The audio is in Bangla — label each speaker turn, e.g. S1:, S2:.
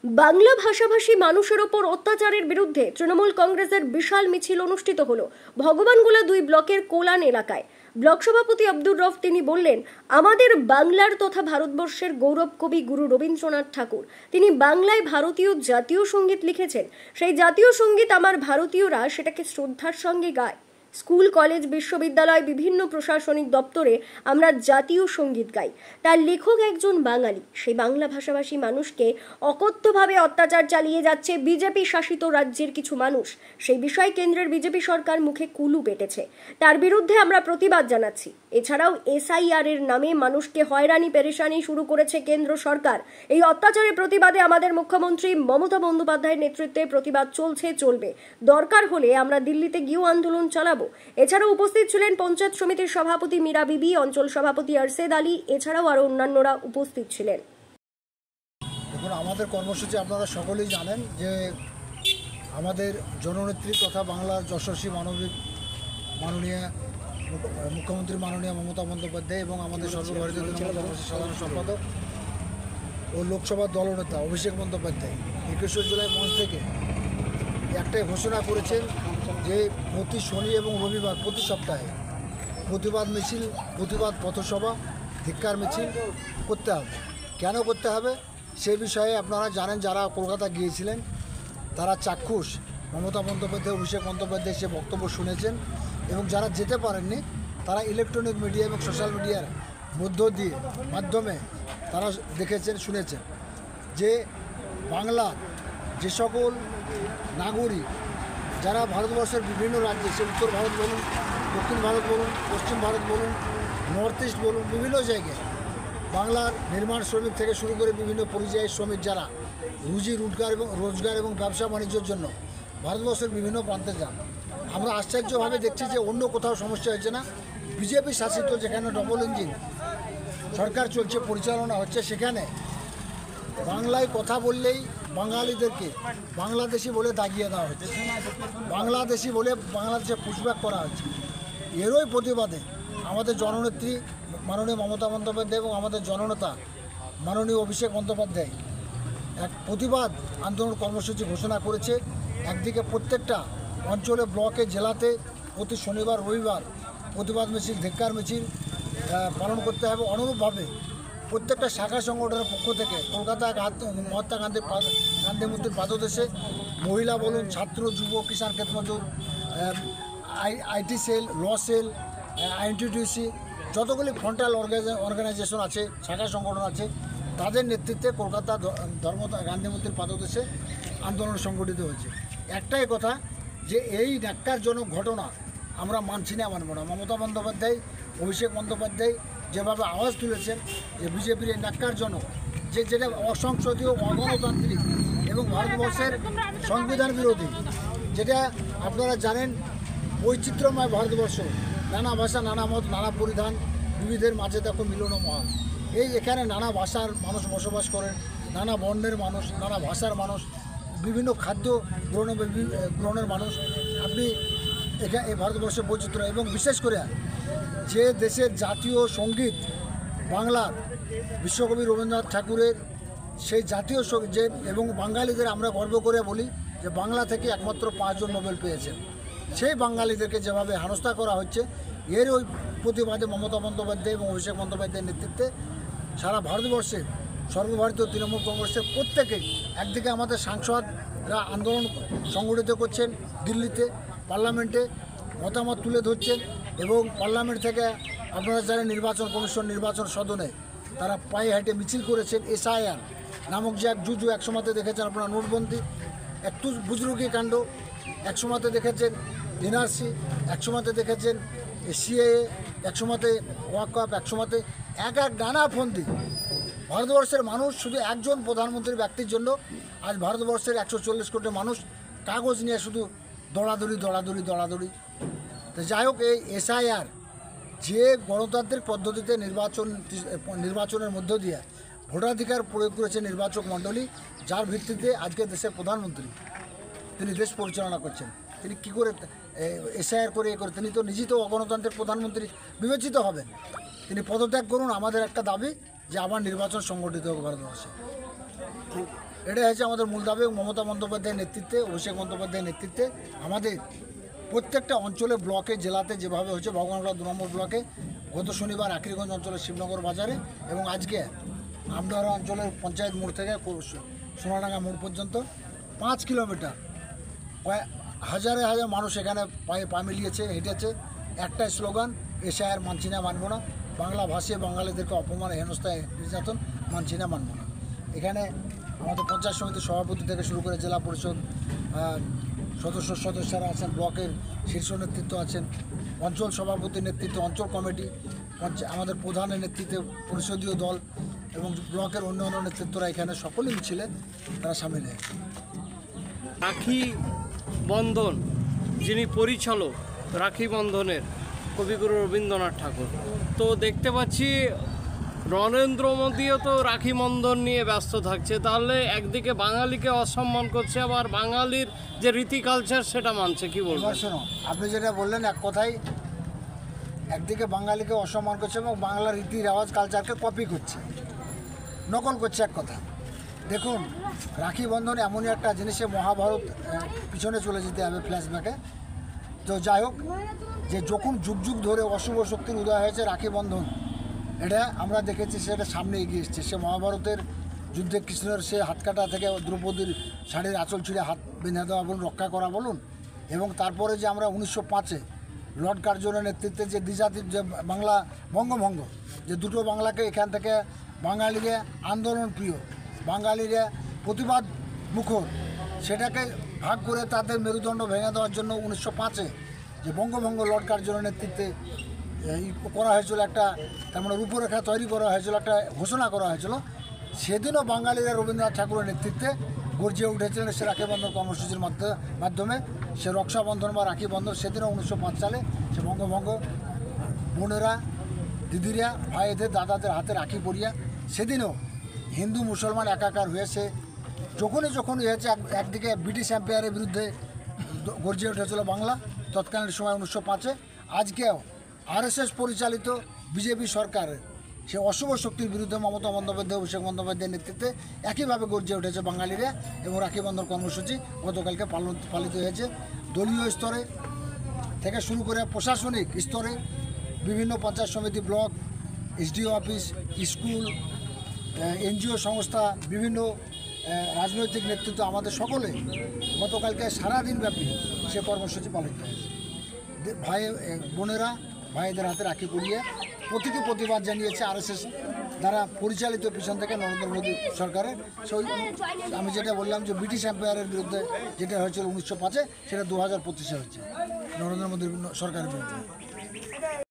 S1: বাংলা ভাষাভাষী মানুষের ওপর অত্যাচারের বিরুদ্ধে তৃণমূল কংগ্রেসের বিশাল মিছিল অনুষ্ঠিত হলো ভগবানগোলা 2 ব্লকের কোলান এলাকায়। ব্লক সভাপতি আব্দুর রফ তিনি বললেন, আমাদের বাংলার তথা ভারতবর্ষের গৌরব কবি গুরু রবীন্দ্রনাথ ঠাকুর তিনি বাংলায় ভারতীয় জাতীয় সঙ্গীত লিখেছেন। সেই জাতীয় সঙ্গীত আমার ভারতীয়রা সেটাকে শ্রদ্ধার সঙ্গে গায়। স্কুল, কলেজ, বিশ্ববিদ্যালয়, বিভিন্ন প্রশাসনিক দপ্তরে আমরা জাতীয় সঙ্গীত গাই। তার লেখক একজন বাঙালি। সেই বাংলা ভাষাভাষী মানুষকে অকথ্যভাবে অত্যাচার চালিয়ে যাচ্ছে বিজেপি শাসিত রাজ্যের কিছু মানুষ। সেই বিষয়ে কেন্দ্রের বিজেপি সরকার মুখে কুলু পেটেছে। তার বিরুদ্ধে আমরা প্রতিবাদ জানাচ্ছি। এছাড়াও SIR এর নামে মানুষকে হয়রানি পেরেশানি শুরু করেছে কেন্দ্র সরকার। এই অত্যাচারের প্রতিবাদে আমাদের মুখ্যমন্ত্রী মমতা বন্দ্যোপাধ্যায়ের নেতৃত্বে প্রতিবাদ চলবে। দরকার হলে আমরা দিল্লিতে গিয়েও আন্দোলন চালাবো। এছাড়াও উপস্থিত ছিলেন পঞ্চায়েত সমিতির সভাপতি মীরা বিবি, অঞ্চল সভাপতি আরশেদ আলী, এছাড়াও আরো অন্যান্যরা উপস্থিত ছিলেন।
S2: দেখুন, আমাদের কর্মসূচি আপনারা সকলেই জানেন যে আমাদের জননেত্রী তথা বাংলার যশস্বী মাননীয় মুখ্যমন্ত্রী মাননীয় মমতা বন্দ্যোপাধ্যায় এবং আমাদের সর্বভারতীয় তৃণমূল কংগ্রেসের সাধারণ সম্পাদক ও লোকসভার দলনেতা অভিষেক বন্দ্যোপাধ্যায় 21শে জুলাই মঞ্চ থেকে একটাই ঘোষণা করেছেন যে প্রতি শনি এবং রবিবার প্রতি সপ্তাহে প্রতিবাদ মিছিল, প্রতিবাদ পথসভা, ধিক্কার মিছিল করতে হবে। কেন করতে হবে সে বিষয়ে আপনারা জানেন, যারা কলকাতা গিয়েছিলেন তারা চাক্ষুষ মমতা বন্দ্যোপাধ্যায়, অভিষেক বন্দ্যোপাধ্যায় সে বক্তব্য শুনেছেন এবং যারা যেতে পারেননি তারা ইলেকট্রনিক মিডিয়া এবং সোশ্যাল মিডিয়ার মাধ্যমে তারা দেখেছেন, শুনেছেন যে বাংলার যে সকল নাগরিক যারা ভারতবর্ষের বিভিন্ন রাজ্যে, সে উত্তর ভারত বলুন, দক্ষিণ ভারত বলুন, পশ্চিম ভারত বলুন, নর্থ ইস্ট বলুন, বিভিন্ন জায়গায় বাংলার নির্মাণ শ্রমিক থেকে শুরু করে বিভিন্ন পরিযায়ী শ্রমিক যারা রোজগার এবং ব্যবসা বাণিজ্যের জন্য ভারতবর্ষের বিভিন্ন প্রান্তে যান, আমরা আশ্চর্যভাবে দেখছি যে অন্য কোথাও সমস্যা হচ্ছে না। বিজেপি শাসিত যেখানে ডবল ইঞ্জিন সরকার চলছে, পরিচালনা হচ্ছে, সেখানে বাংলায় কথা বললেই বাঙালিদেরকে বাংলাদেশি বলে দাগিয়ে দেওয়া হচ্ছে, বাংলাদেশি বলে বাংলাদেশে পুশব্যাক করা হচ্ছে। এরই প্রতিবাদে আমাদের জননেত্রী মাননীয় মমতা বন্দ্যোপাধ্যায় এবং আমাদের জননেতা মাননীয় অভিষেক বন্দ্যোপাধ্যায় এক প্রতিবাদ আন্দোলন কর্মসূচি ঘোষণা করেছে। একদিকে প্রত্যেকটা অঞ্চলে, ব্লকে, জেলাতে প্রতি শনিবার রবিবার প্রতিবাদ মিছিল, ধিক্কার মিছিল পালন করতে হবে। অনুরূপভাবে প্রত্যেকটা শাখা সংগঠনের পক্ষ থেকে কলকাতা মহাত্মা গান্ধী মূর্তির পাদদেশে মহিলা বলুন, ছাত্র, যুব, কিষাণ ক্ষেত মজুর, IT cell, law cell, INTTUC, যতগুলি ফ্রন্টাল অর্গানাইজেশন আছে, শাখা সংগঠন আছে, তাদের নেতৃত্বে কলকাতা গান্ধী মূর্তির পাদদেশে আন্দোলন সংগঠিত হয়েছে। একটাই কথা যে এই ন্যাক্কারজনক ঘটনা আমরা মানছি না, মানব না। মমতা বন্দ্যোপাধ্যায়, অভিষেক বন্দ্যোপাধ্যায় যেভাবে আওয়াজ তুলেছেন যে বিজেপির এই ন্যাক্কারজনক, যেটা অসংসদীয়, অগণতান্ত্রিক এবং ভারতবর্ষের সংবিধান বিরোধী, যেটা আপনারা জানেন বৈচিত্র্যময় ভারতবর্ষ, নানা ভাষা, নানা মত, নানা পরিধান, বিবিধের মাঝে দেখো মিলন মহান। এখানে নানা ভাষার মানুষ বসবাস করেন, নানা বর্ণের মানুষ, নানা ভাষার মানুষ, বিভিন্ন খাদ্য গ্রহণের মানুষ। আপনি এখানে এই ভারতবর্ষের বৈচিত্র্য এবং বিশেষ করে যে দেশের জাতীয় সঙ্গীত বাংলার বিশ্বকবি রবীন্দ্রনাথ ঠাকুরের, সেই জাতীয় যে এবং বাঙালিদের আমরা গর্ব করে বলি যে বাংলা থেকে একমাত্র 5 জন নোবেল পেয়েছেন, সেই বাঙালিদেরকে যেভাবে হেনস্থা করা হচ্ছে, এর ওই প্রতিবাদে মমতা বন্দ্যোপাধ্যায় এবং অভিষেক বন্দ্যোপাধ্যায়ের নেতৃত্বে সারা ভারতবর্ষে সর্বভারতীয় তৃণমূল কংগ্রেসের প্রত্যেকে, একদিকে আমাদের সাংসদরা আন্দোলন সংগঠিত করছেন দিল্লিতে, পার্লামেন্টে মতামত তুলে ধরছেন এবং পার্লামেন্ট থেকে আপনারা জানেন নির্বাচন কমিশন, নির্বাচন সদনে তারা পায়ে হেঁটে মিছিল করেছেন। SIR নামক যে এক জুজু, একসময়তে দেখেছেন আপনারা নোটবন্দি, একটু বুজরুকি কাণ্ড, একসময়তে দেখেছেন NRC, একসময়তে দেখেছেন CAA, একসময়তে ওয়াকআপ, একসময়তে এক নানাফন্দি। ভারতবর্ষের মানুষ শুধু একজন প্রধানমন্ত্রী ব্যক্তির জন্য আজ ভারতবর্ষের 140 কোটি মানুষ কাগজ নিয়ে শুধু দৌড়াদৌড়ি। তো যাই হোক, এই SIR যে গণতান্ত্রিক পদ্ধতিতে নির্বাচনের মধ্য দিয়ে ভোটাধিকার প্রয়োগ করেছে নির্বাচক মণ্ডলী, যার ভিত্তিতে আজকে দেশের প্রধানমন্ত্রী তিনি দেশ পরিচালনা করছেন, তিনি কী করে SIR করে তিনি তো নিজেই তো অগণতান্ত্রিক প্রধানমন্ত্রী বিবেচিত হবেন। তিনি পদত্যাগ করুন। আমাদের একটা দাবি যে আবার নির্বাচন সংগঠিত হোক ভারতবর্ষে। এটা হচ্ছে আমাদের মূল দাবি। মমতা বন্দ্যোপাধ্যায়ের নেতৃত্বে, অভিষেক বন্দ্যোপাধ্যায়ের নেতৃত্বে আমাদের প্রত্যেকটা অঞ্চলে, ব্লকে, জেলাতে যেভাবে হচ্ছে ভগবানগোলা 2 নম্বর ব্লকে, গত শনিবার আকিরগঞ্জ অঞ্চলের শিবনগর বাজারে এবং আজকে আমডাহরা অঞ্চলের পঞ্চায়েত মোড় থেকে সোনাডাঙ্গা মোড় পর্যন্ত 5 কিলোমিটার হাজারে হাজার মানুষ এখানে পায়ে পা মিলিয়েছে, হেঁটেছে। একটাই স্লোগান, এশায়ার মানছি না, মানব না। বাংলা ভাষী বাঙালিদেরকে অপমান, হেনস্থা, নির্যাতন মানছি না, মানব না। এখানে আমাদের পঞ্চায়েত সমিতির সভাপতি থেকে শুরু করে জেলা পরিষদ সদস্যরা আছেন, ব্লকের শীর্ষ নেতৃত্ব আছেন, অঞ্চল সভাপতির নেতৃত্বে অঞ্চল কমিটি, আমাদের প্রধানের নেতৃত্বে পরিষদীয় দল এবং ব্লকের অন্যান্য নেতৃত্বরা এখানে সকলেই মিছিলে তারা সামিল হয়েছে।
S3: রাখি বন্ধন যিনি পরিচালক রাখি বন্ধনের, কবিগুরু রবীন্দ্রনাথ ঠাকুর, তো দেখতে পাচ্ছি নরেন্দ্র মোদীও তো রাখি বন্ধন নিয়ে ব্যস্ত থাকছে। তাহলে একদিকে বাঙালিকে অসম্মান করছে, আবার বাঙালির যে রীতি কালচার সেটা মানছে, কি বলবো?
S2: শোনো, আপনি যেটা বললেন এক কথাই, একদিকে বাঙালিকে অসম্মান করছে এবং বাংলার রীতি রেওয়াজ কালচারকে কপি করছে, নকল করছে, এক কথা। দেখুন, রাখি বন্ধন এমনই একটা জিনিসে মহাভারত পিছনে চলে যেতে হবে ফ্ল্যাশব্যাকে। তো যাই হোক, যে যখন যুগ যুগ ধরে অশুভ শক্তির উদয় হয়েছে রাখি বন্ধন, এটা আমরা দেখেছি, সেটা সামনে এগিয়ে এসছে। সে মহাভারতের যুদ্ধে কৃষ্ণের সে হাত কাটা থেকে দ্রৌপদীর শাড়ির আঁচল ছিঁড়ে হাত বেঁধে দেওয়া বলুন, রক্ষা করা বলুন, এবং তারপরে যে আমরা 1905-এ লর্ড কার্জনের নেতৃত্বে যে দ্বিজাতির যে বাংলা বঙ্গভঙ্গ, যে দুটো বাংলাকে এখান থেকে বাঙালিরা আন্দোলন প্রিয়, বাঙালিরা প্রতিবাদ মুখর, সেটাকে ভাগ করে তাদের মেরুদণ্ড ভেঙে দেওয়ার জন্য 1905-এ যে বঙ্গভঙ্গ লর্ড কার্জনের নেতৃত্বে করা হয়েছিল, একটা তার মানে রূপরেখা তৈরি করা হয়েছিল, একটা ঘোষণা করা হয়েছিল। সেদিনও বাঙালিরা রবীন্দ্রনাথ ঠাকুরের নেতৃত্বে গর্জিয়ে উঠেছিলেন সে রাখি বন্ধন কর্মসূচির মাধ্যমে। সে রক্ষাবন্ধন বা রাখি বন্ধন সেদিনও 1905 সালে সে বঙ্গভঙ্গ বোনেরা, দিদিরা, ভাইদের, দাদাদের হাতে রাখি পরিয়া সেদিনও হিন্দু মুসলমান একাকার হয়েছে। যখনই হয়েছে, একদিকে ব্রিটিশ এম্পায়ারের বিরুদ্ধে গর্জিয়ে উঠেছিল বাংলা তৎকালীন সময় 1905-এ। আজকেও RSS পরিচালিত বিজেপি সরকারের সে অশুভ শক্তির বিরুদ্ধে মমতা বন্দ্যোপাধ্যায়, অভিষেক বন্দ্যোপাধ্যায়ের নেতৃত্বে একইভাবে গর্জে উঠেছে বাঙালিরা এবং রাখি বন্ধন কর্মসূচি গতকালকে পালিত হয়েছে। দলীয় স্তরে থেকে শুরু করে প্রশাসনিক স্তরে বিভিন্ন পঞ্চায়েত সমিতি, block, SDO office, school, NGO সংস্থা, বিভিন্ন রাজনৈতিক নেতৃত্ব, আমাদের সকলে গতকালকে সারাদিন ব্যাপী সে কর্মসূচি পালিত হয়েছে। ভাই বোনেরা ভাইদের হাতে রাখি পরিয়ে প্রতীকী প্রতিবাদ জানিয়েছে RSS দ্বারা পরিচালিত পিছন থেকে নরেন্দ্র মোদী সরকারের। সেই আমি যেটা বললাম যে ব্রিটিশ এম্পায়ারের বিরুদ্ধে যেটা হয়েছিল 1905-এ, সেটা 2025-এ হচ্ছে নরেন্দ্র মোদীর সরকারের বিরুদ্ধে।